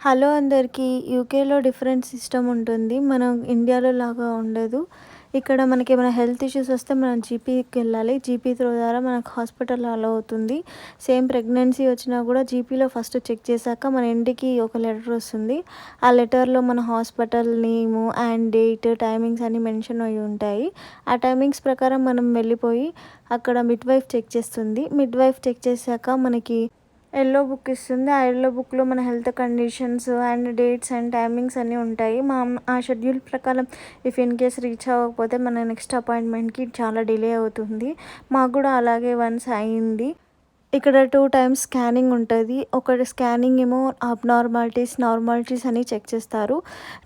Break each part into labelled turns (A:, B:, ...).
A: Hello అందరికీ. యూకేలో different system ఉంటుంది. మనం ఇండియాలో లాగా ఉండదు. ఇక్కడ మనకేమైనా హెల్త్ ఇష్యూస్ వస్తే మనం జీపీకెళ్ళాలి. జీపీ త్రూ ద్వారా మనకు హాస్పిటల్ అలో అవుతుంది. సేమ్ ప్రెగ్నెన్సీ వచ్చినా కూడా జీపీలో ఫస్ట్ చెక్ చేశాక మన ఇంటికి ఒక లెటర్ వస్తుంది. ఆ లెటర్‌లో మన hospital name and date, timings అన్నీ మెన్షన్ అయ్యి ఉంటాయి. ఆ టైమింగ్స్ ప్రకారం మనం వెళ్ళిపోయి అక్కడ మిడ్‌వైఫ్ చెక్ చేస్తుంది. మిడ్‌వైఫ్ చెక్ చేశాక మనకి యెల్లో బుక్ ఇస్తుంది. ఆ యెల్లో బుక్‌లో మన health conditions and dates and timings అన్నీ ఉంటాయి. ఆ షెడ్యూల్ ప్రకారం ఇఫ్ ఇన్ కేస్ రీచ్ అవ్వకపోతే మన నెక్స్ట్ అపాయింట్మెంట్‌కి చాలా డిలే అవుతుంది. మాకు కూడా అలాగే వన్స్ అయింది. ఇక్కడ 2 టైమ్స్ స్కానింగ్ ఉంటది. ఒకటి స్కానింగ్ ఏమో అబ్‌నార్మాలిటీస్, నార్మాలిటీస్ అని చెక్ చేస్తారు.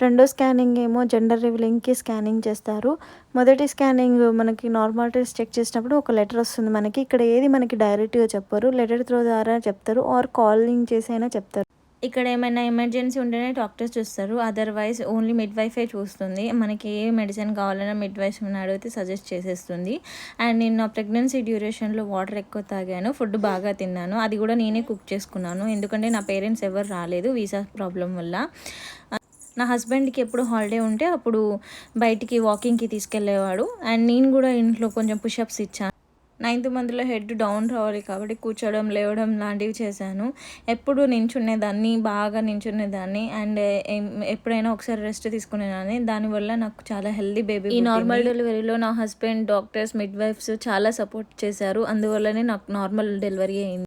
A: రెండో స్కానింగ్ ఏమో జెండర్ రివీలింగ్‌కి స్కానింగ్ చేస్తారు. మొదటి స్కానింగ్ మనకి నార్మాలిటీస్ చెక్ చేసినప్పుడు ఒక లెటర్ వస్తుంది మనకి. ఇక్కడ ఏది మనకి డైరెక్ట్‌గా చెప్పరు. లెటర్ త్రూ ద్వారా చెప్తారు ఆర్ కాలింగ్ చేసి అయినా చెప్తారు.
B: ఇక్కడ ఏమైనా ఎమర్జెన్సీ ఉంటేనే డాక్టర్స్ చూస్తారు. అదర్‌వైజ్ ఓన్లీ మిడ్‌వైఫే చూస్తుంది. మనకి ఏ మెడిసిన్ కావాలన్నా మిడ్‌వైఫ్‌ని అడిగితే సజెస్ట్ చేసేస్తుంది. అండ్ నేను నా ప్రెగ్నెన్సీ డ్యూరేషన్‌లో వాటర్ ఎక్కువ తాగాను. ఫుడ్ బాగా తిన్నాను. అది కూడా నేనే కుక్ చేసుకున్నాను. ఎందుకంటే నా పేరెంట్స్ ఎవరు రాలేదు వీసా ప్రాబ్లమ్ వల్ల. నా హస్బెండ్‌కి ఎప్పుడు హాలిడే ఉంటే అప్పుడు బయటికి వాకింగ్‌కి తీసుకెళ్ళేవాడు. అండ్ నేను కూడా ఇంట్లో కొంచెం పుషప్స్ ఇచ్చాను. 9th మంత్‌లో హెడ్ డౌన్ రావాలి కాబట్టి కూర్చోవడం, లేవడం లాంటివి చేశాను. ఎప్పుడు నించునేదాన్ని, బాగా నించునేదాన్ని. అండ్ ఎప్పుడైనా ఒకసారి రెస్ట్ తీసుకునేదాన్ని. దానివల్ల నాకు చాలా హెల్తీ బేబీ పుట్టింది. ఈ నార్మల్ డెలివరీలో నా హస్బెండ్, డాక్టర్స్, మిడ్‌వైఫ్స్ చాలా సపోర్ట్ చేశారు. అందువల్లనే నాకు నార్మల్ డెలివరీ అయింది.